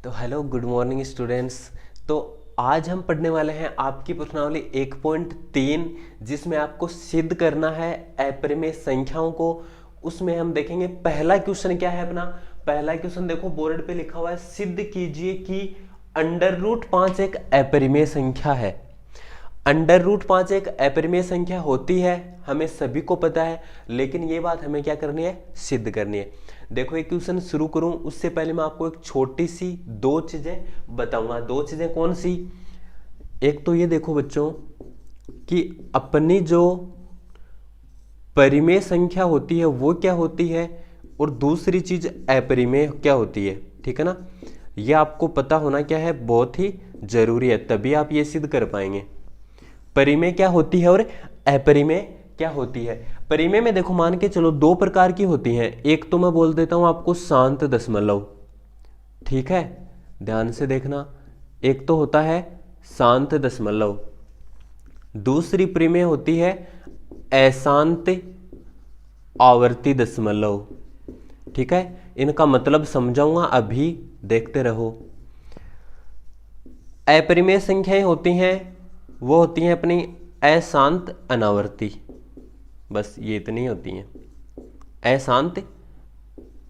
तो hello good morning students. तो आज हम पढ़ने वाले हैं आपकी प्रश्नावली 1.3 जिसमें आपको सिद्ध करना है अपरिमेय संख्याओं को। उसमें हम देखेंगे पहला क्वेश्चन क्या है अपना। पहला क्वेश्चन देखो बोर्ड पे लिखा हुआ है, सिद्ध कीजिए कि √5 एक अपरिमेय संख्या है। √5 एक अपरिमेय संख्या होती है, हमें सभी को पता है, लेकिन ये बात हमें क्या करनी है, सिद्ध करनी है। देखो एक क्वेश्चन शुरू करूं उससे पहले मैं आपको एक छोटी सी दो चीजें बताऊंगा। दो चीजें कौन सी? एक तो ये देखो बच्चों कि अपनी जो परिमेय संख्या होती है वो क्या होती है, और दूसरी चीज अपरिमेय क्या होती है। ठीक है ना, ये आपको पता होना क्या है, बहुत ही जरूरी है, तभी आप ये सिद्ध कर पाएंगे। परिमेय क्या होती है और अपरिमेय क्या होती है। परिमेय में देखो मान के चलो दो प्रकार की होती हैं। एक तो मैं बोल देता हूं आपको शांत दशमलव, ठीक है, ध्यान से देखना। एक तो होता है शांत दशमलव, दूसरी परिमेय होती है अशांत आवर्ती दशमलव। ठीक है, इनका मतलब समझाऊंगा, अभी देखते रहो। अपरिमेय संख्याएं होती हैं वो होती हैं अपनी अशांत अनावर्ती, बस ये इतनी होती हैं, अशांत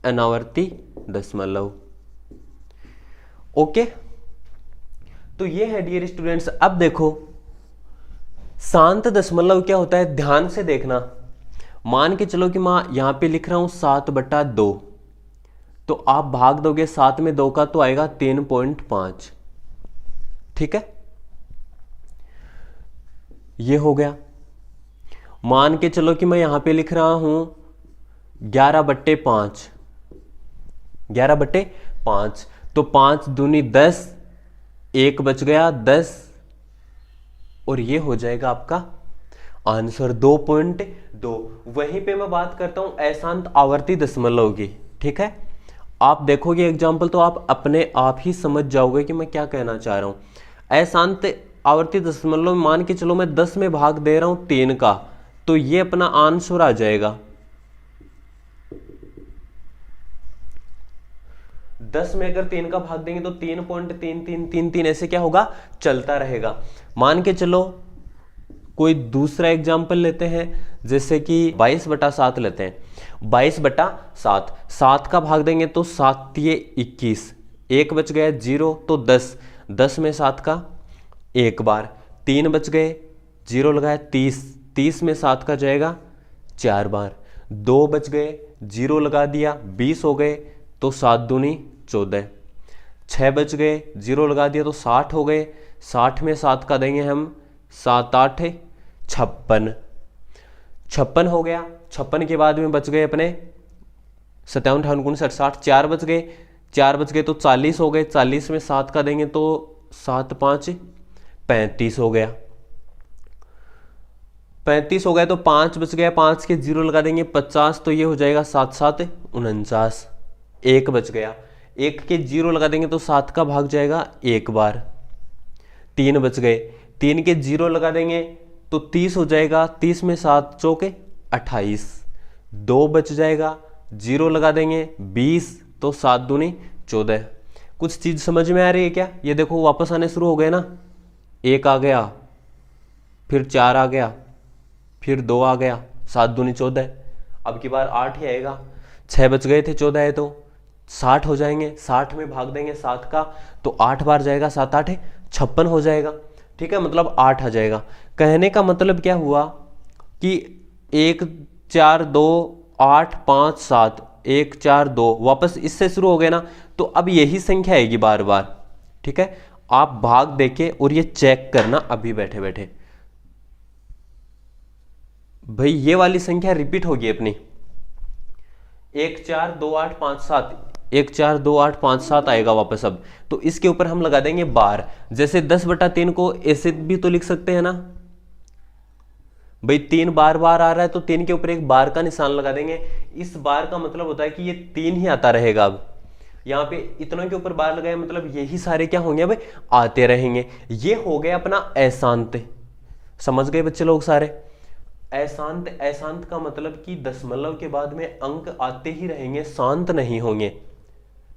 अनावर्ती दशमलव। ओके, तो ये है डियर स्टूडेंट्स। अब देखो शांत दशमलव क्या होता है, ध्यान से देखना। मान के चलो कि मैं यहां पे लिख रहा हूं 7/2, तो आप भाग दोगे 7 में 2 का तो आएगा 3.5। ठीक है, ये हो गया। मान के चलो कि मैं यहां पे लिख रहा हूं 11/5, 11/5, तो 5 दूनी 10, 1 बच गया 10, और ये हो जाएगा आपका आंसर 2.2। वहीं पे मैं बात करता हूं अशांत आवर्ती दशमलव की। ठीक है, आप देखोगे एग्जाम्पल तो आप अपने आप ही समझ जाओगे कि मैं क्या कहना चाह रहा हूं। अशांत आवर्ती दशमलव मान के चलो मैं 10 में भाग दे रहा हूं 3 का, तो ये अपना आंसर आ जाएगा 10 में अगर 3 का भाग देंगे तो 3.3333 ऐसे क्या होगा, चलता रहेगा। मान के चलो कोई दूसरा एग्जाम्पल लेते हैं, जैसे कि 22/7 लेते हैं। 22/7, 7 का भाग देंगे तो 7 × 21, 1 बच गया 0 तो 10, 10 में 7 का एक बार, 3 बच गए 0 लगाया 30, 30 में 7 का जाएगा 4 बार, 2 बच गए 0 लगा दिया 20 हो गए तो 7 दूनी 14, 6 बच गए 0 लगा दिया तो 60 हो गए, 60 में 7 का देंगे हम 7 8 56, 56 हो गया। 56 के बाद में बच गए अपने 57 58 59 60, 4 बच गए, 4 बच गए तो 40 हो गए, 40 में 7 का देंगे तो 7 5 35 हो गया, 35 हो गया तो 5 बच गया, 5 के 0 लगा देंगे 50, तो ये हो जाएगा 7 7 49, 1 बच गया, 1 के 0 लगा देंगे तो 7 का भाग जाएगा एक बार, 3 बच गए, 3 के 0 लगा देंगे तो 30 हो जाएगा, 30 में 7 चौके 28, 2 बच जाएगा 0 लगा देंगे 20 तो 7 दूनी 14। कुछ चीज समझ में आ रही है क्या? ये देखो वापस आने शुरू हो गए ना, 1 आ गया, फिर 4 आ गया, फिर 2 आ गया, 7 दूनी 14, अब की बार 8 ही आएगा। 6 बच गए थे 14 है तो 60 हो जाएंगे, 60 में भाग देंगे 7 का तो 8 बार जाएगा, 7 8 56 हो जाएगा। ठीक है, मतलब 8 आ जाएगा। कहने का मतलब क्या हुआ कि 1 4 2 8 5 7, 1 4 2 वापस इससे शुरू हो गए ना, तो अब यही संख्या आएगी बार बार। ठीक है, आप भाग देके और ये चेक करना अभी बैठे बैठे, भाई ये वाली संख्या रिपीट होगी अपनी, 1 4 2 8 5 7, 1 4 2 8 5 7 आएगा वापस। अब तो इसके ऊपर हम लगा देंगे बार, जैसे 10/3 को ऐसे भी तो लिख सकते हैं ना भाई, 3 बार बार आ रहा है तो 3 के ऊपर एक बार का निशान लगा देंगे। इस बार का मतलब होता है कि ये 3 ही आता रहेगा। अब यहाँ पे इतनों के ऊपर बार लगाए मतलब यही सारे क्या होंगे, भाई आते रहेंगे। ये हो गया अपना अशांत, समझ गए बच्चे लोग सारे। अशांत, अशांत का मतलब कि दशमलव के बाद में अंक आते ही रहेंगे, शांत नहीं होंगे।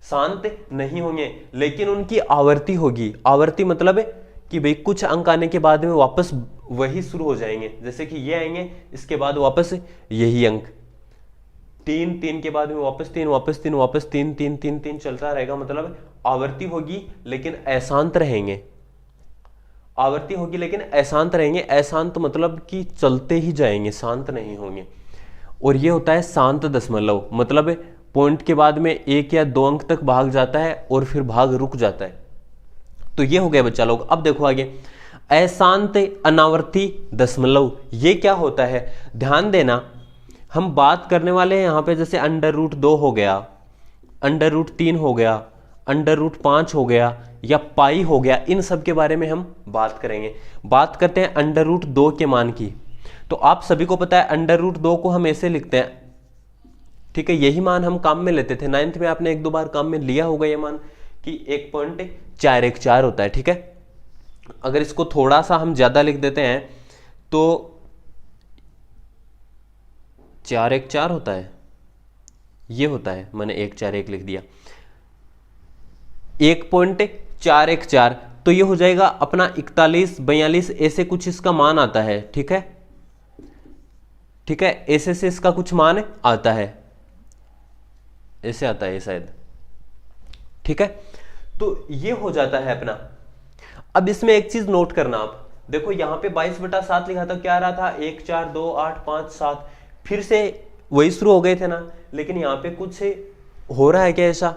शांत नहीं होंगे, लेकिन उनकी आवर्ती होगी। आवर्ती मतलब है कि भाई कुछ अंक आने के बाद में वापस वही शुरू हो जाएंगे, जैसे कि ये आएंगे, इसके बाद वापस यही अंक, 3 3 के बाद में वापस 3 वापस 3 वापस 3 3 3 3 चलता रहेगा। मतलब आवर्ती होगी लेकिन अशांत रहेंगे। आवर्ती होगी लेकिन अशांत रहेंगे। अशांत मतलब कि चलते ही जाएंगे, शांत नहीं होंगे। और ये होता है शांत दशमलव, मतलब पॉइंट के बाद में 1 या 2 अंक तक भाग जाता है और फिर भाग रुक जाता है। तो ये हो गया बच्चा लोग। अब देखो आगे, अशांत अनावर्ती दशमलव, ये क्या होता है? ध्यान देना, हम बात करने वाले हैं यहाँ पे जैसे √2 हो गया, √3 हो गया, √5 हो गया या पाई हो गया, इन सब के बारे में हम बात करेंगे। बात करते हैं √2 के मान की। तो आप सभी को पता है √2 को हम ऐसे लिखते हैं, ठीक है। यही मान हम काम में लेते थे, 9th में आपने 1-2 बार काम में लिया होगा ये मान कि 1.414 होता है, ठीक है। अगर इसको थोड़ा सा हम ज्यादा लिख देते हैं तो 414 होता है, ये होता है, मैंने 141 लिख दिया, 1.414। तो ये हो जाएगा अपना 41 42 ऐसे कुछ इसका मान आता है, ठीक है, ठीक है। ऐसे से इसका कुछ मान आता है, ऐसे आता है शायद, ठीक है। तो ये हो जाता है अपना। अब इसमें एक चीज नोट करना, आप देखो यहां पे 22/7 लिखा था, क्या आ रहा था? 1 4 2 8 5 7, फिर से वही शुरू हो गए थे ना, लेकिन यहाँ पे कुछ हो रहा है क्या ऐसा?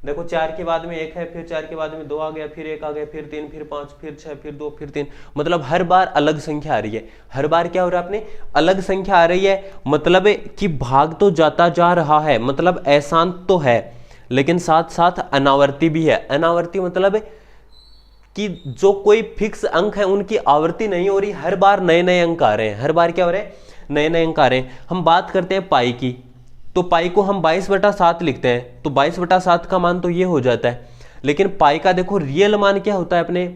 देखो 4 के बाद में 1 है, फिर 4 के बाद में 2 आ गया, फिर 1 आ गया, फिर 3, फिर 5, फिर 6, फिर 2, फिर 3, मतलब हर बार अलग संख्या आ रही है। हर बार क्या हो रहा है अपने? अलग संख्या आ रही है, मतलब कि भाग तो जाता जा रहा है, मतलब अशांत तो है लेकिन साथ साथ अनावर्ती भी है। अनावर्ती मतलब कि जो कोई फिक्स अंक है उनकी आवृत्ति नहीं हो रही, हर बार नए नए अंक आ रहे हैं, हर बार क्या हो रहे हैं? नए नए अंक आ रहे हैं। हम बात करते हैं पाई की, तो पाई को हम 22/7 लिखते हैं, तो 22/7 का मान तो ये हो जाता है। लेकिन पाई का देखो रियल मान क्या होता है अपने?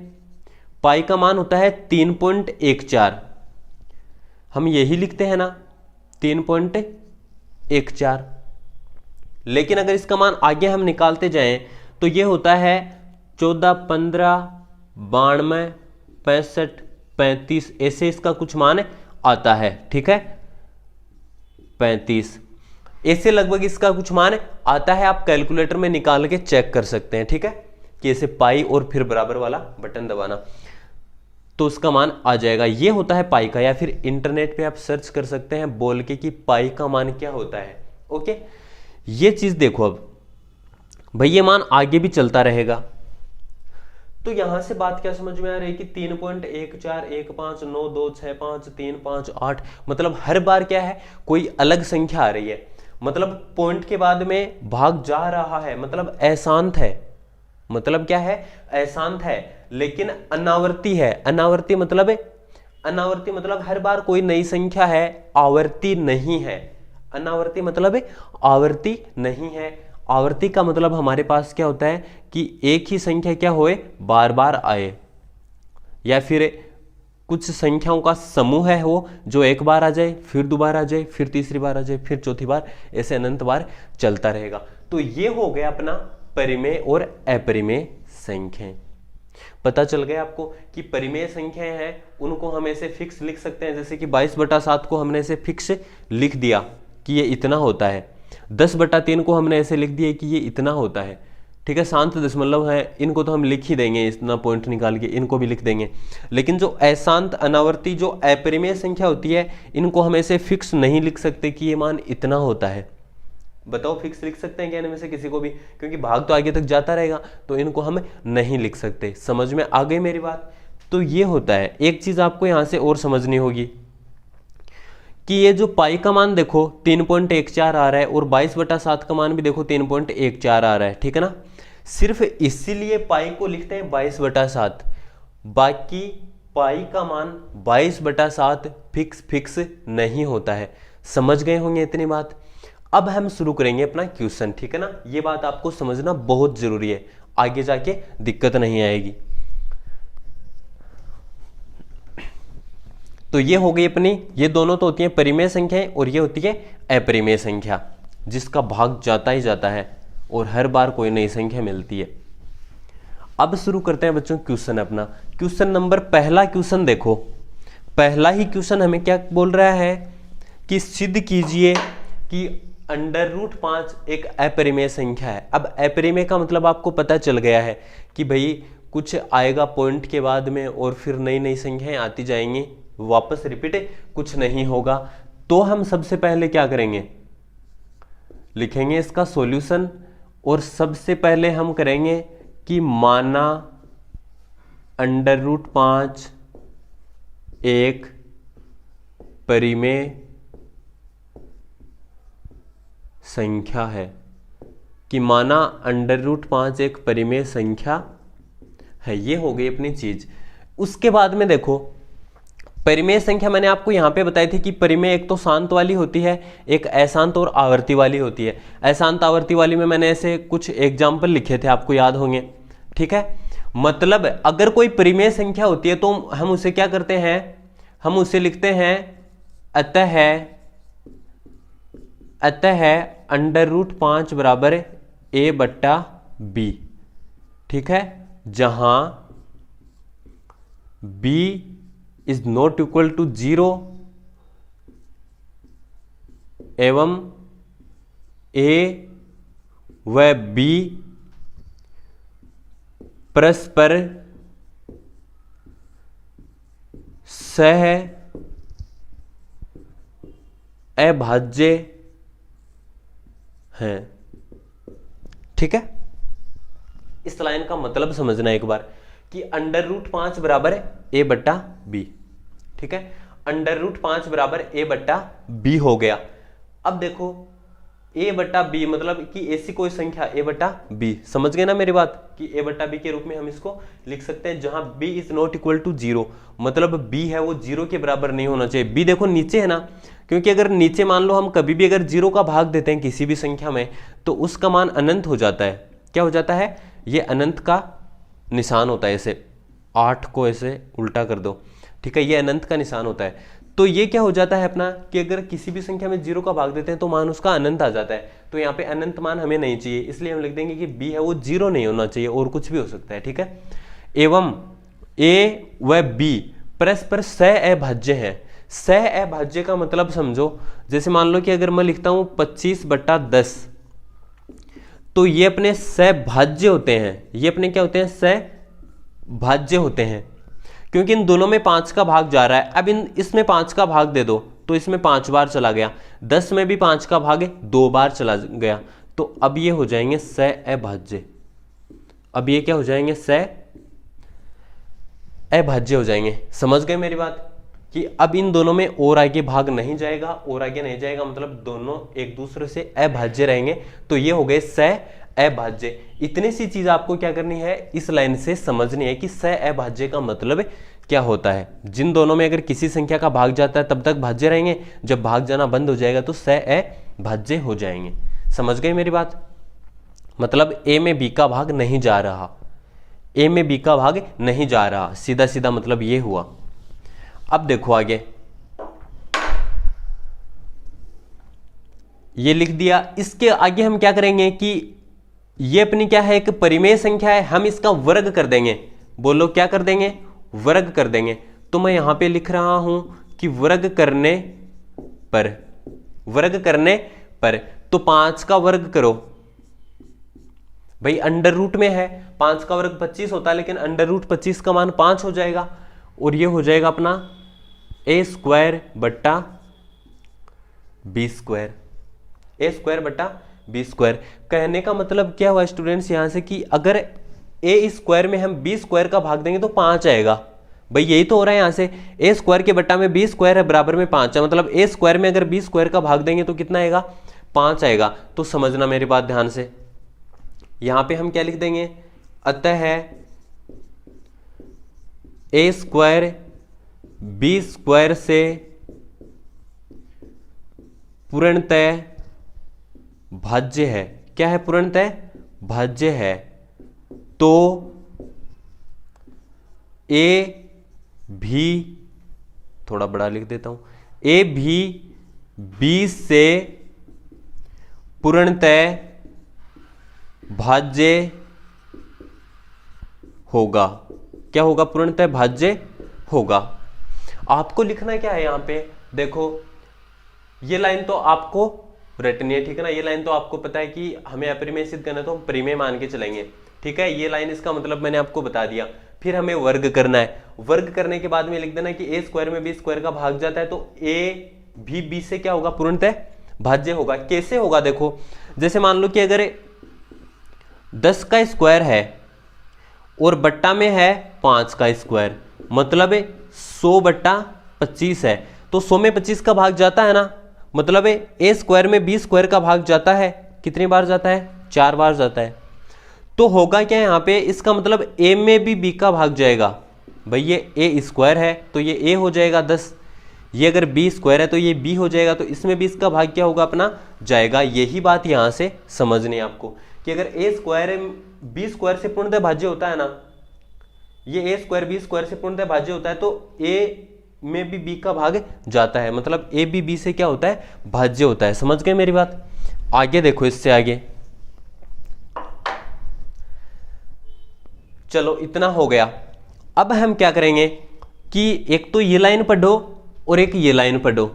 पाई का मान होता है 3.14, हम यही लिखते हैं ना 3.14। लेकिन अगर इसका मान आगे हम निकालते जाएं तो ये होता है 14 15 92 65 35, ऐसे इसका कुछ मान आता है, ठीक है, 35 ऐसे लगभग इसका कुछ मान आता है। आप कैलकुलेटर में निकाल के चेक कर सकते हैं, ठीक है, कि ऐसे पाई और फिर बराबर वाला बटन दबाना तो उसका मान आ जाएगा। ये होता है पाई का, या फिर इंटरनेट पे आप सर्च कर सकते हैं बोल के कि पाई का मान क्या होता है। ओके, ये चीज देखो। अब भाई ये मान आगे भी चलता रहेगा, तो यहां से बात क्या समझ में आ रही है कि 3.14159265 मतलब हर बार क्या है? कोई अलग संख्या आ रही है, मतलब पॉइंट के बाद में भाग जा रहा है, मतलब अशांत है। मतलब क्या है? अशांत है लेकिन अनावर्ती है। अनावर्ती मतलब अनावर्ती मतलब हर बार कोई नई संख्या है, आवर्ती नहीं है। अनावर्ती मतलब आवर्ती नहीं है। आवर्ती का मतलब हमारे पास क्या होता है कि एक ही संख्या क्या होए? बार बार आए, या फिर कुछ संख्याओं का समूह है वो जो एक बार आ जाए, फिर दोबारा आ जाए, फिर तीसरी बार आ जाए, फिर चौथी बार, ऐसे अनंत बार चलता रहेगा। तो ये हो गया अपना परिमेय और अपरिमेय संख्याएं। पता चल गया आपको कि परिमेय संख्याएं हैं उनको हम ऐसे फिक्स लिख सकते हैं, जैसे कि 22/7 को हमने ऐसे फिक्स लिख दिया कि ये इतना होता है। 10/3 को हमने ऐसे लिख दिया कि ये इतना होता है, ठीक है। शांत दशमलव है, इनको तो हम लिख ही देंगे, इतना पॉइंट निकाल के इनको भी लिख देंगे। लेकिन जो अशांत अनावर्ती जो अपरिमेय संख्या होती है, इनको हम ऐसे फिक्स नहीं लिख सकते कि ये मान इतना होता है। बताओ फिक्स लिख सकते हैं क्या इनमें से किसी को भी? क्योंकि भाग तो आगे तक जाता रहेगा, तो इनको हम नहीं लिख सकते। समझ में आ गई मेरी बात? तो ये होता है। एक चीज आपको यहां से और समझनी होगी कि ये जो पाई का मान देखो 3.14 आ रहा है, और 22/7 का मान भी देखो 3.14 आ रहा है, ठीक है ना। सिर्फ इसीलिए पाई को लिखते हैं 22/7, बाकी पाई का मान 22/7 फिक्स नहीं होता है। समझ गए होंगे इतनी बात। अब हम शुरू करेंगे अपना क्वेश्चन, ठीक है ना। ये बात आपको समझना बहुत जरूरी है, आगे जाके दिक्कत नहीं आएगी। तो ये हो गई अपनी, ये दोनों तो होती है परिमेय संख्याएं और ये होती है अपरिमेय संख्या जिसका भाग जाता ही जाता है। और हर बार कोई नई संख्या मिलती है। अब शुरू करते हैं बच्चों क्वेश्चन अपना। क्वेश्चन नंबर पहला क्वेश्चन देखो, पहला ही क्वेश्चन हमें क्या बोल रहा है कि सिद्ध कीजिए कि √5 एक अपरिमेय संख्या है। अब अपरिमेय का मतलब आपको पता चल गया है कि भाई कुछ आएगा पॉइंट के बाद में और फिर नई नई संख्याएं आती जाएंगी, वापस रिपीट कुछ नहीं होगा। तो हम सबसे पहले क्या करेंगे, लिखेंगे इसका सॉल्यूशन, और सबसे पहले हम करेंगे कि माना √5 एक परिमेय संख्या है, कि माना √5 एक परिमेय संख्या है। ये हो गई अपनी चीज। उसके बाद में देखो परिमेय संख्या मैंने आपको यहां पे बताई थी कि परिमेय एक तो शांत वाली होती है, एक अशांत और आवर्ती वाली होती है। अशांत आवर्ती वाली में मैंने ऐसे कुछ एग्जाम्पल लिखे थे, आपको याद होंगे, ठीक है। मतलब अगर कोई परिमेय संख्या होती है तो हम उसे क्या करते हैं, हम उसे लिखते हैं अतः √5 बराबर a/b, ठीक है, जहां b is not equal to 0 एवं a व b परस्पर सह अभाज्य हैं, ठीक है। इस लाइन का मतलब समझना एक बार कि √5 बराबर a/b, ठीक है। √5 बराबर a/b हो गया। अब देखो a/b मतलब कि ऐसी कोई संख्या a/b, समझ गए ना मेरी बात, कि a/b के रूप में हम इसको लिख सकते हैं जहां b is not equal to 0, मतलब b है वो 0 के बराबर नहीं होना चाहिए। b देखो नीचे है ना, क्योंकि अगर नीचे मान लो हम कभी भी अगर 0 का भाग देते हैं किसी भी संख्या में तो उसका मान अनंत हो जाता है। क्या हो जाता है, ये अनंत का निशान होता है। ऐसे 8 को ऐसे उल्टा कर दो, ठीक है, ये अनंत का निशान होता है। तो ये क्या हो जाता है अपना कि अगर किसी भी संख्या में 0 का भाग देते हैं तो मान उसका अनंत आ जाता है। तो यहाँ पे अनंत मान हमें नहीं चाहिए, इसलिए हम लिख देंगे कि b है वो 0 नहीं होना चाहिए, और कुछ भी हो सकता है, ठीक है। एवं a व b परस्पर सह अभाज्य है। सह अभाज्य का मतलब समझो, जैसे मान लो कि अगर मैं लिखता हूं 25/10, तो ये अपने सहभाज्य होते हैं। ये अपने क्या होते हैं, सहभाज्य होते हैं, क्योंकि इन दोनों में 5 का भाग जा रहा है। अब इसमें 5 का भाग दे दो तो इसमें 5 बार चला गया, 10 में भी 5 का भाग 2 बार चला गया, तो अब ये हो जाएंगे सहअभाज्य। अब ये क्या हो जाएंगे, सहअभाज्य हो जाएंगे। समझ गए मेरी बात कि अब इन दोनों में और आगे भाग नहीं जाएगा, और आगे नहीं जाएगा, मतलब दोनों एक दूसरे से अभाज्य रहेंगे, तो ये हो गए सहअभाज्य। इतनी सी चीज आपको क्या करनी है, इस लाइन से समझनी है कि सहअभाज्य का मतलब क्या होता है। जिन दोनों में अगर किसी संख्या का भाग जाता है तब तक भाज्य रहेंगे, जब भाग जाना बंद हो जाएगा तो सहअभाज्य हो जाएंगे। समझ गए मेरी बात, मतलब a में b का भाग नहीं जा रहा, a में b का भाग नहीं जा रहा, सीधा सीधा मतलब ये हुआ। अब देखो आगे, ये लिख दिया। इसके आगे हम क्या करेंगे कि ये अपनी क्या है, एक परिमेय संख्या है, हम इसका वर्ग कर देंगे। बोलो क्या कर देंगे, वर्ग कर देंगे। तो मैं यहां पे लिख रहा हूं कि वर्ग करने पर, वर्ग करने पर, तो 5 का वर्ग करो भाई, अंडर रूट में है, 5 का वर्ग 25 होता है, लेकिन अंडर रूट 25 का मान 5 हो जाएगा, और ये हो जाएगा अपना a² बट्टा b², a² b²। कहने का मतलब क्या हुआ स्टूडेंट्स यहां से कि अगर a² में हम b² का भाग देंगे तो 5 आएगा। भाई यही तो हो रहा है, यहां से a² के बट्टा में b² है, बराबर में 5 है, मतलब a² में अगर b² का भाग देंगे तो कितना आएगा, 5 आएगा। तो समझना मेरी बात ध्यान से, यहां पे हम क्या लिख देंगे, अतः a² b² से पूर्णतः भाज्य है। क्या है, पूर्णतः भाज्य है। तो a भी, थोड़ा बड़ा लिख देता हूं, a भी b से पूर्णतः भाज्य होगा। क्या होगा? पूर्णतः भाज्य होगा। आपको लिखना क्या है यहाँ पे, देखो ये लाइन तो आपको रटनी है, ठीक है ना। ये लाइन तो आपको पता है कि हमें अपरिमेय सिद्ध करना है तो हम परिमेय मान के चलेंगे, ठीक है। ये लाइन इसका मतलब मैंने आपको बता दिया। फिर हमें वर्ग करना है। वर्ग करने के बाद में लिख देना कि ए स्क्वायर में बी स्क्वायर का भाग जाता है, तो ए भी बी से क्या होगा? पूर्णतः भाज्य होगा। कैसे होगा? देखो जैसे मान लो कि अगर 10 का स्क्वायर है और बट्टा में है 5 का स्क्वायर, मतलब 100 बट्टा 25 है, तो 100 में 25 का भाग जाता है ना, मतलब ए स्क्वायर में बी स्क्वायर का भाग जाता है। कितनी बार जाता है? 4 बार जाता है। तो होगा क्या यहाँ पे? इसका मतलब ए में भी बी का भाग जाएगा। भाई ये ए स्क्वायर है तो ये ए हो जाएगा 10, ये अगर बी स्क्वायर है तो ये बी हो जाएगा, तो इसमें भी इसका भाग क्या होगा? अपना जाएगा। यही बात यहाँ से समझनी है आपको कि अगर ए स्क्वायर बी स्क्वायर से पूर्णतः भाज्य होता है ना, ये ए स्क्वायर बी स्क्वायर से पूर्णतः भाज्य होता है, तो ए में भी बी का भाग जाता है, मतलब ए भी बी से क्या होता है? भाज्य होता है। समझ गए मेरी बात? आगे देखो, इससे आगे चलो, इतना हो गया। अब हम क्या करेंगे कि एक तो ये लाइन पढ़ो और एक ये लाइन पढ़ो।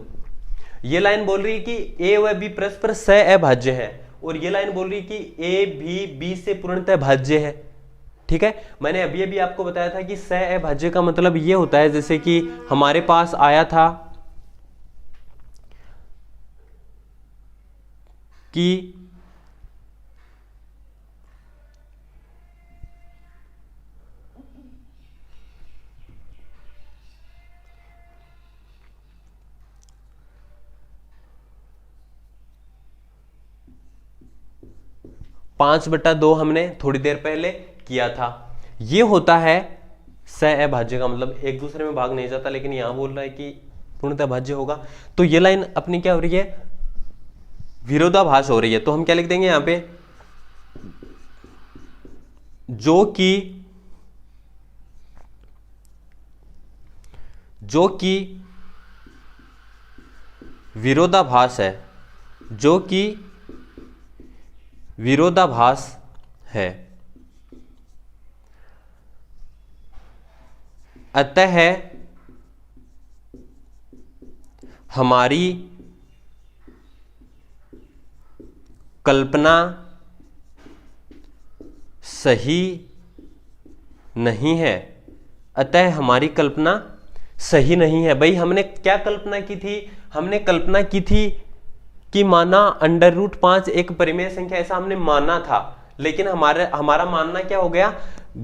ये लाइन बोल रही है कि ए व बी परस्पर सह-अभाज्य है, और ये लाइन बोल रही है कि ए भी बी से पूर्णतः भाज्य है, ठीक है। मैंने अभी अभी आपको बताया था कि सह-अभाज्य का मतलब ये होता है, जैसे कि हमारे पास आया था कि पांच बटा दो हमने थोड़ी देर पहले किया था। ये होता है सह-अभाज्य का मतलब एक दूसरे में भाग नहीं जाता, लेकिन यहां बोल रहा है कि पूर्णतः भाज्य होगा। तो ये लाइन अपनी क्या हो रही है? विरोधाभास हो रही है। तो हम क्या लिख देंगे यहां पे? जो कि विरोधाभास है, जो कि विरोधाभास है, अतः हमारी कल्पना सही नहीं है। अतः हमारी कल्पना सही नहीं है। भाई हमने क्या कल्पना की थी? हमने कल्पना की थी कि माना √5 एक परिमेय संख्या, ऐसा हमने माना था, लेकिन हमारा मानना क्या हो गया?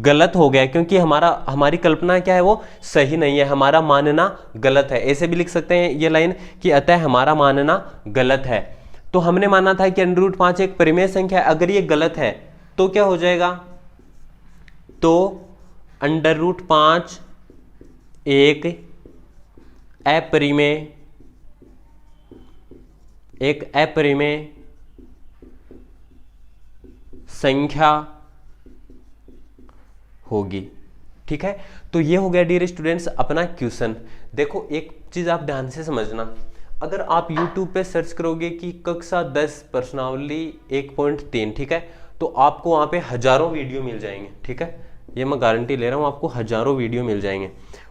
गलत हो गया, क्योंकि हमारी कल्पना क्या है? वो सही नहीं है, हमारा मानना गलत है। ऐसे भी लिख सकते हैं ये लाइन कि अतः हमारा मानना गलत है। तो हमने माना था कि √5 एक परिमेय संख्या है, अगर ये गलत है तो क्या हो जाएगा? तो √5 एक अपरिमेय संख्या होगी, ठीक है। तो ये हो गया डियर स्टूडेंट्स अपना क्वेश्चन। देखो एक चीज आप ध्यान से समझना, अगर आप YouTube पे सर्च करोगे कि कक्षा 10 प्रश्नावली 1.3, ठीक है, तो आपको वहां पे हजारों वीडियो मिल जाएंगे, ठीक है। ये मैं गारंटी ले रहा हूं, आपको हजारों वीडियो मिल जाएंगे।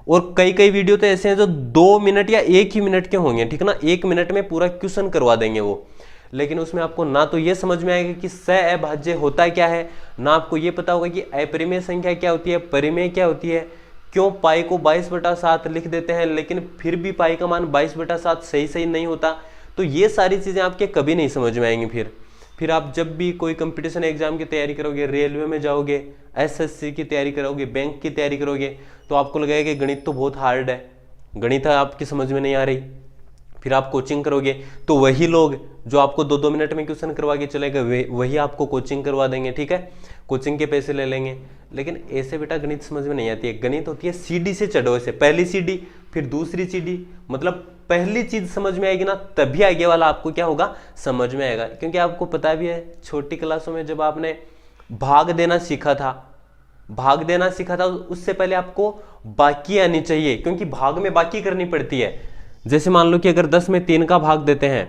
और कई वीडियो तो ऐसे हैं जो 2 मिनट या 1 ही मिनट के होंगे, ठीक है ना। 1 मिनट में पूरा क्वेश्चन करवा देंगे वो, लेकिन उसमें आपको ना तो ये समझ में आएगा कि सह-अभाज्य होता क्या है, ना आपको ये पता होगा कि अपरिमेय संख्या क्या होती है, परिमेय क्या होती है, क्यों पाई को 22/7 लिख देते हैं, लेकिन फिर भी पाई का मान 22/7 सही नहीं होता। तो ये सारी चीजें आपके कभी नहीं समझ में आएंगी। फिर आप जब भी कोई कंपटीशन एग्जाम की तैयारी करोगे, रेलवे में जाओगे, SSC की तैयारी करोगे, बैंक की तैयारी करोगे, तो आपको लगेगा कि गणित तो बहुत हार्ड है, गणित आपकी समझ में नहीं आ रही। फिर आप कोचिंग करोगे तो वही लोग जो आपको 2-2 मिनट में क्वेश्चन करवा के चले गए वही आपको कोचिंग करवा देंगे, ठीक है, कोचिंग के पैसे ले लेंगे। लेकिन ऐसे बेटा गणित समझ में नहीं आती है। गणित होती है सीढ़ी से चढ़ो, ऐसे पहली सीढ़ी फिर दूसरी सीढ़ी, मतलब पहली चीज समझ में आएगी ना तभी आगे वाला आपको क्या होगा समझ में आएगा। क्योंकि आपको पता भी है छोटी क्लासों में जब आपने भाग देना सीखा था उससे पहले आपको बाकी आनी चाहिए, क्योंकि भाग में बाकी करनी पड़ती है। जैसे मान लो कि अगर 10 में 3 का भाग देते हैं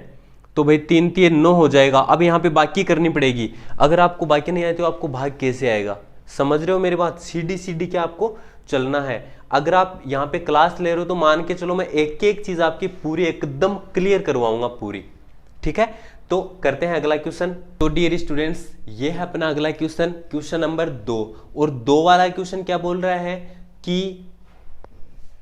तो भाई 3 3 9 हो जाएगा। अब यहाँ पे बाकी करनी पड़ेगी। अगर आपको बाकी नहीं आए तो आपको भाग कैसे आएगा? समझ रहे हो मेरी बात? सीधी सीधी क्या आपको चलना है। अगर आप यहाँ पे क्लास ले रहे हो तो मान के चलो मैं एक एक चीज आपकी पूरी एकदम क्लियर करवाऊंगा पूरी, ठीक है। तो करते हैं अगला क्वेश्चन। तो डियर स्टूडेंट्स, ये है अपना अगला क्वेश्चन, क्वेश्चन नंबर 2। और 2 वाला क्वेश्चन क्या बोल रहा है कि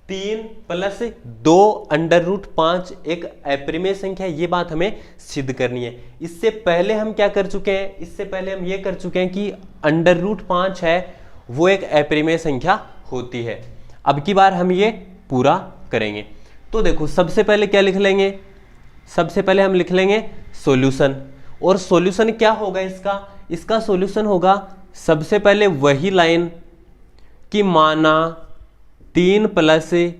3 + 2 √5 एक अपरिमेय संख्या है। ये बात हमें सिद्ध करनी है। इससे पहले हम क्या कर चुके हैं? इससे पहले हम ये कर चुके हैं कि √5 है वो एक अपरिमेय संख्या होती है। अब की बार हम ये पूरा करेंगे। तो देखो सबसे पहले क्या लिख लेंगे? सबसे पहले हम लिख लेंगे सॉल्यूशन। और सॉल्यूशन क्या होगा इसका? इसका सॉल्यूशन होगा सबसे पहले वही लाइन कि माना 3 +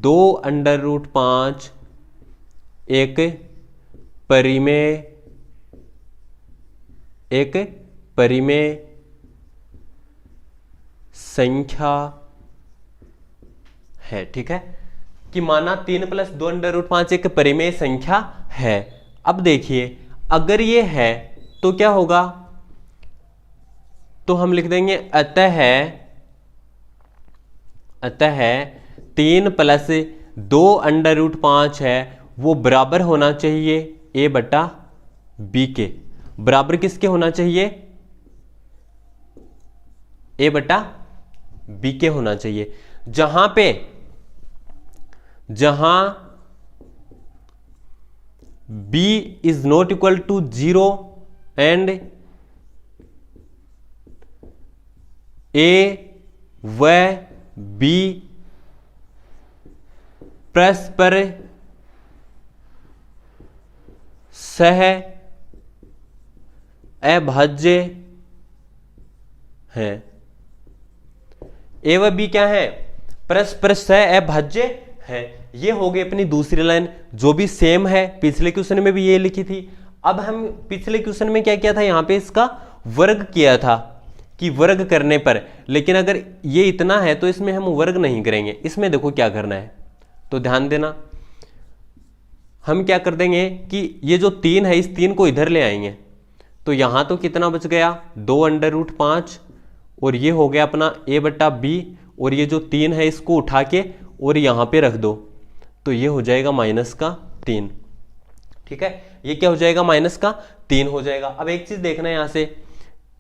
2 √5 एक परिमेय संख्या है, ठीक है। कि माना 3 + 2 √5 एक परिमेय संख्या है। अब देखिए अगर ये है तो क्या होगा? तो हम लिख देंगे अतः 3 + 2 √5 है वो बराबर होना चाहिए a/b के। बराबर किसके होना चाहिए? a/b के होना चाहिए। जहां b is not equal to 0 and a व b परस्पर सह अभाज्य है। ए व बी क्या है? परस्पर सह अभाज्य है। ये हो गई अपनी दूसरी लाइन जो भी सेम है, पिछले क्वेश्चन में भी ये लिखी थी। अब हम पिछले क्वेश्चन में क्या किया था? यहां पे इसका वर्ग किया था कि वर्ग करने पर, लेकिन अगर ये इतना है तो इसमें हम वर्ग नहीं करेंगे। इसमें देखो क्या करना है, तो ध्यान देना। हम क्या कर देंगे कि ये जो 3 है इस 3 को इधर ले आएंगे। तो यहां तो कितना बच गया? 2 √5 और ये हो गया अपना a/b। और ये जो 3 है इसको उठा के और यहां पे रख दो तो ये हो जाएगा -3, ठीक है। ये क्या हो जाएगा? -3 हो जाएगा। अब एक चीज देखना है यहां से,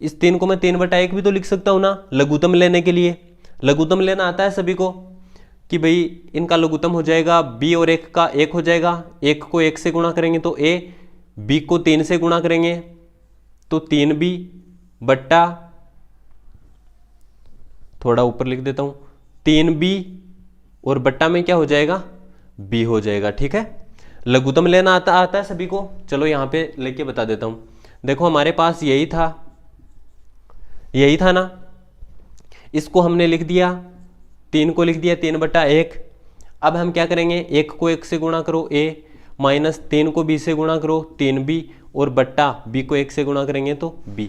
इस 3 को मैं 3/1 भी तो लिख सकता हूं ना लघुत्तम लेने के लिए। लघुत्तम लेना आता है सभी को कि भाई इनका लघुत्तम हो जाएगा b और 1 का 1 हो जाएगा। 1 को 1 से गुणा करेंगे तो a, b को 3 से गुणा करेंगे तो 3b बट्टा, थोड़ा ऊपर लिख देता हूं, 3b और बट्टा में क्या हो जाएगा? b हो जाएगा, ठीक है। लघुत्तम लेना आता है सभी को। चलो यहां पे लेके बता देता हूं। देखो हमारे पास यही था ना, इसको हमने लिख दिया, 3 को लिख दिया 3/1। अब हम क्या करेंगे? 1 को 1 से गुणा करो a, -3 को b से गुणा करो 3b और बट्टा b को 1 से गुणा करेंगे तो b।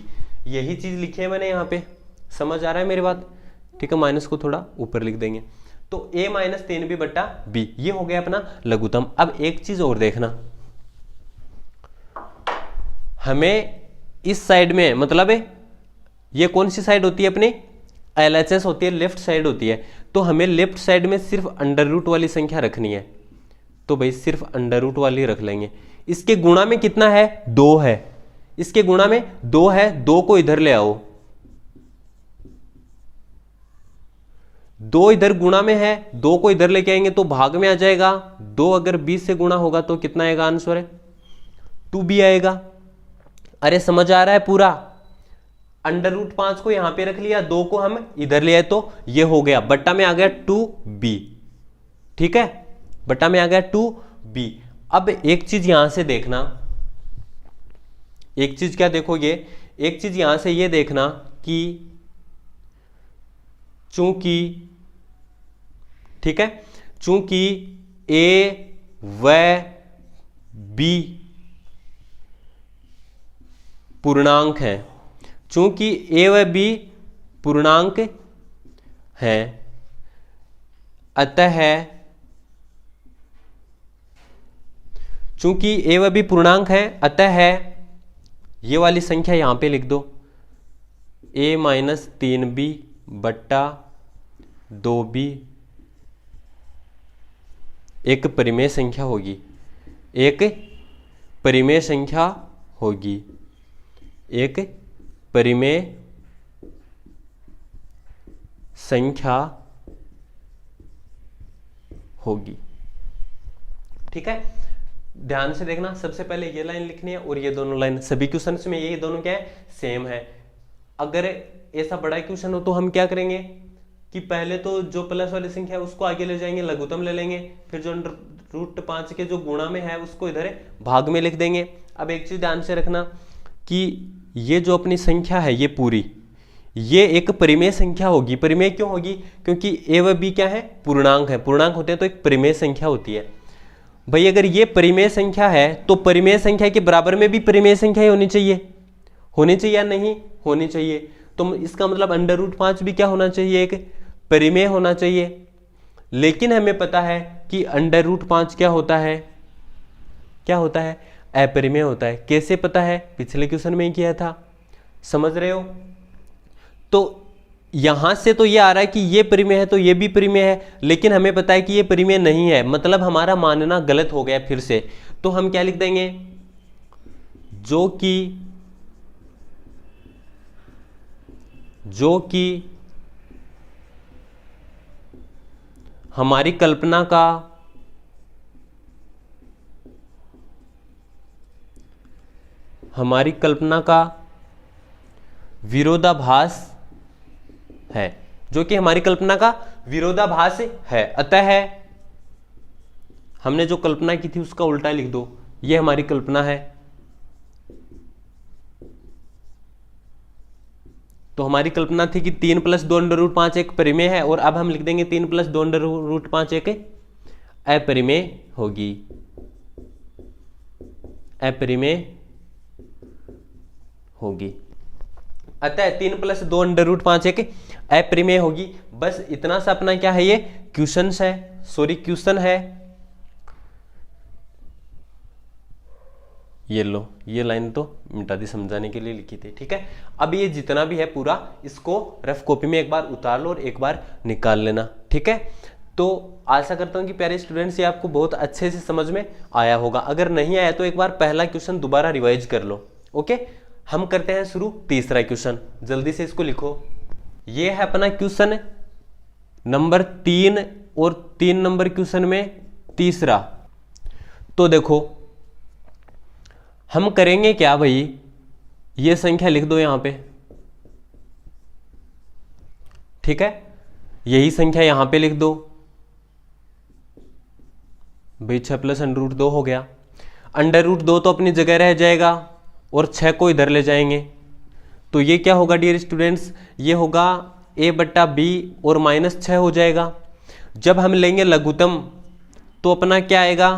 यही चीज लिखी है मैंने यहाँ पे। समझ आ रहा है मेरी बात? ठीक है, माइनस को थोड़ा ऊपर लिख देंगे तो a - 3b बट्टा b, ये हो गया अपना लघुत्तम। अब एक चीज और देखना, हमें इस साइड में, मतलब ये कौन सी साइड होती है अपनी? LHS होती है, लेफ्ट साइड होती है। तो हमें लेफ्ट साइड में सिर्फ अंडर वाली संख्या रखनी है। तो भाई सिर्फ अंडर वाली रख लेंगे। इसके गुणा में कितना है? 2 है। इसके गुणा में 2 है, 2 को इधर ले आओ। 2 इधर गुणा में है, 2 को इधर लेके आएंगे तो भाग में आ जाएगा। 2 अगर 20 से गुणा होगा तो कितना आएगा? आंसर है 2b आएगा। अरे समझ आ रहा है पूरा? √5 को यहां पे रख लिया, 2 को हम इधर ले आए तो ये हो गया, बट्टा में आ गया 2b, ठीक है। बट्टा में आ गया 2b। अब एक चीज यहां से देखना, एक चीज क्या देखोगे? एक चीज यहां से ये देखना कि चूंकि, ठीक है, चूंकि a व b पूर्णांक है, चूंकि a व b पूर्णांक है, अतः चूंकि ए व बी पूर्णांक है, अतः है ये वाली संख्या यहां पे लिख दो, a माइनस 3b बट्टा 2b एक परिमेय संख्या होगी, एक परिमेय संख्या होगी, एक परिमेय संख्या होगी। ठीक है, ध्यान से देखना, सबसे पहले ये लाइन लिखनी है और ये दोनों लाइन, सभी क्वेश्चंस में ये दोनों क्या है, सेम है। अगर ऐसा बड़ा क्वेश्चन हो तो हम क्या करेंगे कि पहले तो जो प्लस वाली संख्या है उसको आगे ले जाएंगे, लघुत्तम ले लेंगे, फिर जो √5 के जो गुणा में है उसको इधर भाग में लिख देंगे। अब एक चीज ध्यान से रखना कि ये जो अपनी संख्या है ये पूरी, ये एक परिमेय संख्या होगी। परिमेय क्यों होगी? क्योंकि ए व बी क्या है, पूर्णांक है, पूर्णांक होते हैं तो एक परिमेय संख्या होती है। भाई अगर ये परिमेय संख्या है तो परिमेय संख्या के बराबर में भी परिमेय संख्या ही होनी चाहिए या नहीं होनी चाहिए। तो इसका मतलब √5 भी क्या होना चाहिए, एक परिमेय होना चाहिए। लेकिन हमें पता है कि √5 क्या होता है, अपरिमेय होता है। कैसे पता है? पिछले क्वेश्चन में ही किया था, समझ रहे हो? तो यहां से तो ये आ रहा है कि ये परिमेय है तो ये भी परिमेय है, लेकिन हमें पता है कि ये परिमेय नहीं है, मतलब हमारा मानना गलत हो गया फिर से। तो हम क्या लिख देंगे, जो कि हमारी कल्पना का विरोधाभास है, जो कि हमारी कल्पना का विरोधाभास है। अतः है हमने जो कल्पना की थी उसका उल्टा लिख दो, ये हमारी कल्पना है। तो हमारी कल्पना थी कि 3 + 2 √5 एक परिमेय है, और अब हम लिख देंगे 3 + 2 √5 एक अपरिमेय होगी, अतः 3 + 2 √5 एक अपरिमेय होगी। बस इतना सा अपना क्या है, ये क्वेश्चन है। ये लो, ये लाइन तो मिटा दी, समझाने के लिए लिखी थी। ठीक है, अब ये जितना भी है पूरा, इसको रफ कॉपी में एक बार उतार लो और एक बार निकाल लेना। ठीक है, तो आशा करता हूं कि प्यारे स्टूडेंट्स ये आपको बहुत अच्छे से समझ में आया होगा। अगर नहीं आया तो एक बार पहला क्वेश्चन दोबारा रिवाइज कर लो। ओके, हम करते हैं शुरू तीसरा क्वेश्चन, जल्दी से इसको लिखो। ये है अपना क्वेश्चन नंबर 3 और 3 नंबर क्वेश्चन में तीसरा। तो देखो हम करेंगे क्या भाई, ये संख्या लिख दो यहां पे। ठीक है, यही संख्या यहां पे लिख दो भाई। 6 + √2 हो गया, √2 तो अपनी जगह रह जाएगा और 6 को इधर ले जाएंगे। तो ये क्या होगा डियर स्टूडेंट्स, ये होगा a/b और -6 हो जाएगा। जब हम लेंगे लघुत्तम तो अपना क्या आएगा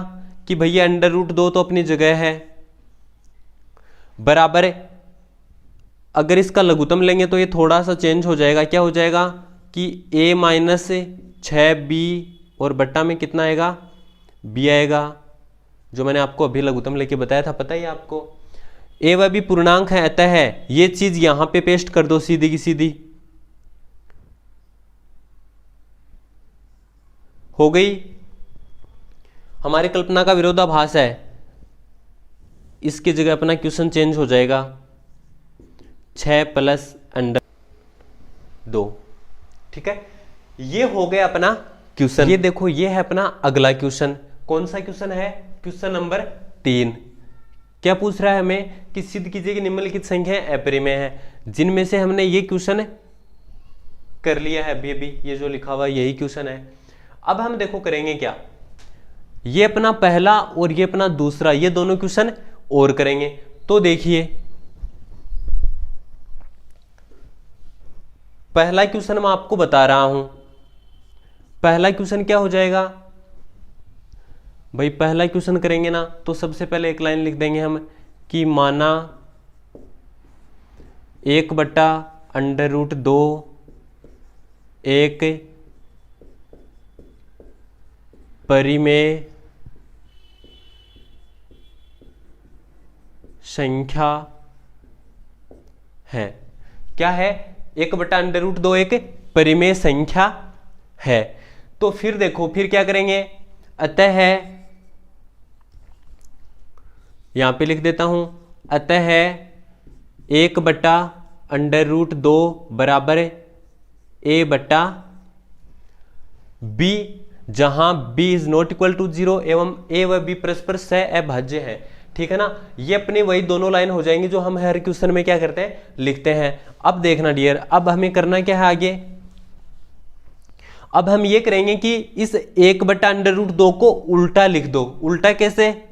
कि भैया √2 तो अपनी जगह है, बराबर है। अगर इसका लघुत्तम लेंगे तो ये थोड़ा सा चेंज हो जाएगा, क्या हो जाएगा कि a - 6b और बट्टा में कितना आएगा, b आएगा, जो मैंने आपको अभी लघुत्तम लेके बताया था, पता ही आपको। a व b पूर्णांक है, अतः है ये चीज यहां पे पेस्ट कर दो सीधी की सीधी, हो गई। हमारी कल्पना का विरोधाभास है, इसकी जगह अपना क्वेश्चन चेंज हो जाएगा, 6 + √2। ठीक है, ये हो गया अपना क्वेश्चन। ये देखो, ये है अपना अगला क्वेश्चन। कौन सा क्वेश्चन है? Question number 3। क्या पूछ रहा है हमें कि सिद्ध कीजिए कि निम्नलिखित संख्याएं अपरिमेय है, जिनमें से हमने ये क्वेश्चन कर लिया है अभी, ये जो लिखा हुआ यही क्वेश्चन है। अब हम देखो करेंगे क्या, ये अपना पहला और ये अपना दूसरा, ये दोनों क्वेश्चन और करेंगे। तो देखिए, पहला क्वेश्चन मैं आपको बता रहा हूं। पहला क्वेश्चन क्या हो जाएगा भाई, पहला क्वेश्चन करेंगे ना तो सबसे पहले एक लाइन लिख देंगे हम कि माना 1/√2 एक परिमेय संख्या है। क्या है? 1/√2 एक परिमेय संख्या है। तो फिर देखो, फिर क्या करेंगे, अतः यहां पे लिख देता हूं, अतः 1/√2 बराबर a/b, जहां b is not equal to 0 एवं a व b परस्पर सह अभाज्य है। ठीक है ना, ये अपनी वही दोनों लाइन हो जाएंगी जो हम हर क्वेश्चन में क्या करते हैं, लिखते हैं। अब देखना डियर, अब हमें करना क्या है आगे, अब हम ये करेंगे कि इस 1/√2 को उल्टा लिख दो। उल्टा कैसे?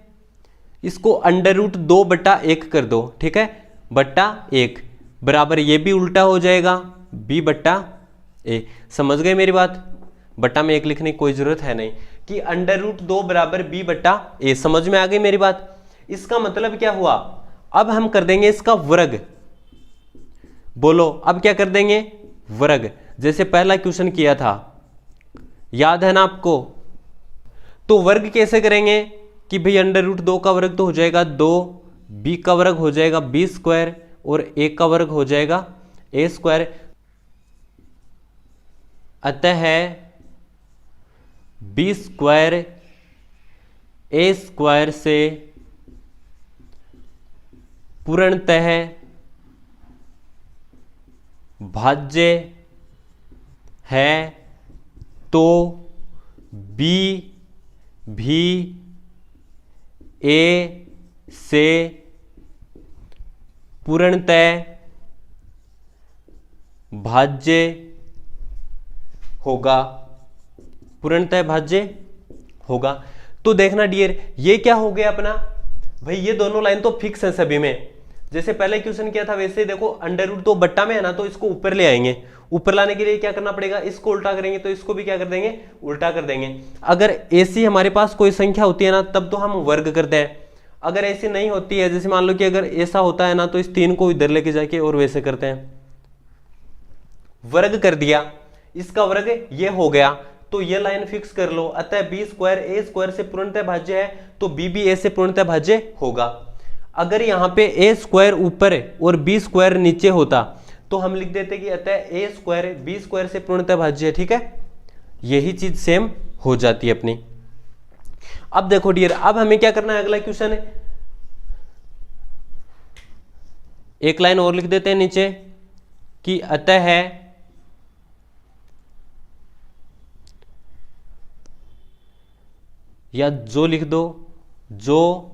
इसको √2/1 कर दो। ठीक है, /1 बराबर ये भी उल्टा हो जाएगा b/a। समझ गए मेरी बात? बट्टा में 1 लिखने की कोई जरूरत है नहीं, कि √2 बराबर b/a। समझ में आ गई मेरी बात? इसका मतलब क्या हुआ, अब हम कर देंगे इसका वर्ग। बोलो, अब क्या कर देंगे, वर्ग, जैसे पहला क्वेश्चन किया था, याद है ना आपको? तो वर्ग कैसे करेंगे कि भाई √2 का वर्ग तो हो जाएगा 2, b का वर्ग हो जाएगा b², और a का वर्ग हो जाएगा a²। अतः b² a² से पूर्णतः भाज्य है, तो b भी a से पूर्णतः भाज्य होगा। पूर्णतः भाज्य होगा। तो देखना डियर, ये क्या हो गया अपना, भाई ये दोनों लाइन तो फिक्स है सभी में। जैसे पहले क्वेश्चन किया था वैसे देखो, √2 बट्टा में है ना, तो इसको ऊपर ले आएंगे। ऊपर लाने के लिए क्या करना पड़ेगा, इसको उल्टा करेंगे, तो इसको भी क्या कर देंगे, उल्टा कर देंगे। अगर ऐसी हमारे पास कोई संख्या होती है ना, तब तो हम वर्ग करते हैं। अगर ऐसी नहीं होती है, जैसे मान लो कि अगर ऐसा होता है ना, तो इस 3 को इधर लेके जाके और वैसे करते हैं, वर्ग कर दिया, इसका वर्ग ये हो गया। तो ये लाइन फिक्स कर लो, अतः b² a² से पूर्णतः भाज्य है, तो b भी a से पूर्णतः भाज्य होगा। अगर यहाँ पे a² ऊपर और b² नीचे होता, तो हम लिख देते कि अतः a² b² से पूर्णतः भाज्य है। ठीक है, यही चीज सेम हो जाती है अपनी। अब देखो डियर, अब हमें क्या करना है, अगला क्वेश्चन है, एक लाइन और लिख देते हैं नीचे कि अतः है या जो लिख दो, जो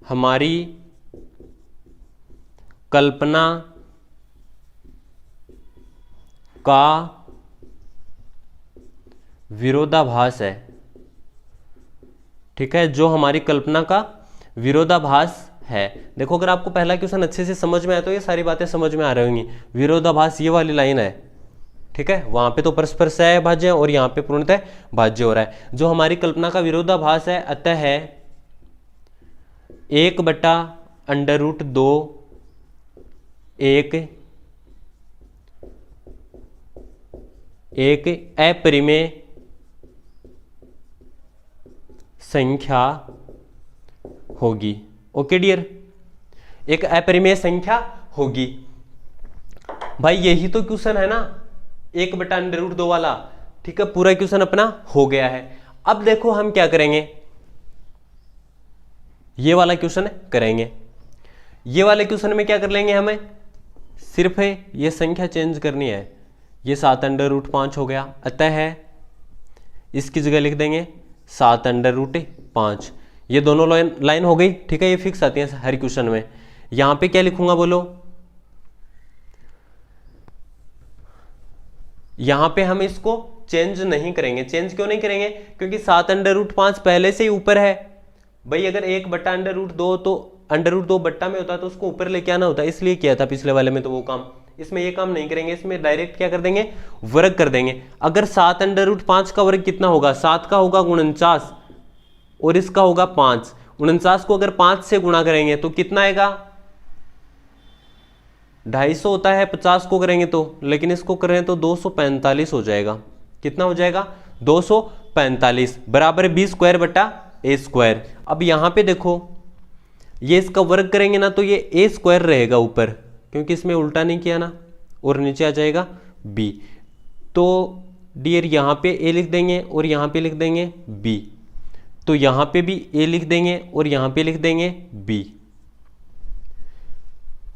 हमारी कल्पना का विरोधाभास है। ठीक है, जो हमारी कल्पना का विरोधाभास है। देखो, अगर आपको पहला क्वेश्चन अच्छे से समझ में आया तो ये सारी बातें समझ में आ रही होंगी। विरोधाभास ये वाली लाइन है, ठीक है, वहां पे तो परस्पर सह भाज्य है और यहाँ पे पूर्णतः भाज्य हो रहा है। जो हमारी कल्पना का विरोधाभास है, अतः है 1/√2 एक अपरिमेय संख्या होगी। ओके डियर, एक अपरिमेय संख्या होगी। भाई यही तो क्वेश्चन है ना, 1/√2 वाला। ठीक है, पूरा क्वेश्चन अपना हो गया है। अब देखो हम क्या करेंगे, ये वाला क्वेश्चन करेंगे। ये वाले क्वेश्चन में क्या कर लेंगे, हमें सिर्फ ये संख्या चेंज करनी है। ये 7/5 हो गया, अतः है इसकी जगह लिख देंगे 7/5। ये दोनों लाइन हो गई। ठीक है, ये फिक्स आती है हर क्वेश्चन में। यहां पे क्या लिखूंगा बोलो, यहां पे हम इसको चेंज नहीं करेंगे। चेंज क्यों नहीं करेंगे, क्योंकि 7/5 पहले से ही ऊपर है। भाई अगर 1/√2 तो √2 बट्टा में होता तो उसको ऊपर लेके आना होता, इसलिए किया था पिछले वाले में तो वो काम। इसमें ये काम नहीं करेंगे, इसमें डायरेक्ट क्या कर देंगे, वर्ग कर देंगे। अगर 7/5 का वर्ग कितना होगा, 7 का होगा 49 और इसका होगा 5। 49 को अगर 5 से गुणा करेंगे तो कितना आएगा, 250 होता है 50 को करेंगे तो, लेकिन इसको करें तो 245 हो जाएगा। कितना हो जाएगा, 245 बराबर b² बटा ए स्क्वायर। अब यहां पे देखो ये इसका वर्ग करेंगे ना तो ये ए स्क्वायर रहेगा ऊपर, क्योंकि इसमें उल्टा नहीं किया ना, और नीचे आ जाएगा बी। तो डियर यहां पे ए लिख देंगे और यहां पे लिख देंगे बी, तो यहां पे भी ए लिख देंगे और यहां पे लिख देंगे बी।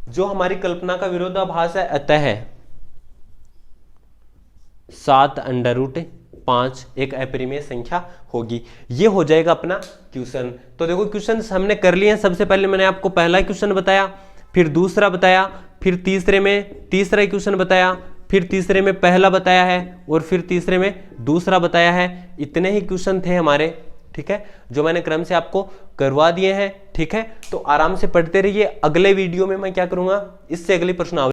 जो हमारी कल्पना का विरोधाभास है अतः 7√5 एक अपरिमेय संख्या होगी। ये हो जाएगा अपना क्वेश्चन। तो देखो क्वेश्चन हमने कर लिए हैं। सबसे पहले मैंने आपको पहला क्वेश्चन बताया, फिर दूसरा बताया, फिर तीसरे में तीसरा क्वेश्चन बताया, फिर तीसरे में पहला बताया है, और फिर तीसरे में दूसरा बताया है। इतने ही क्वेश्चन थे हमारे, ठीक है, जो मैंने क्रम से आपको करवा दिए हैं। ठीक है, तो आराम से पढ़ते रहिए। अगले वीडियो में मैं क्या करूंगा, इससे अगली प्रश्नावली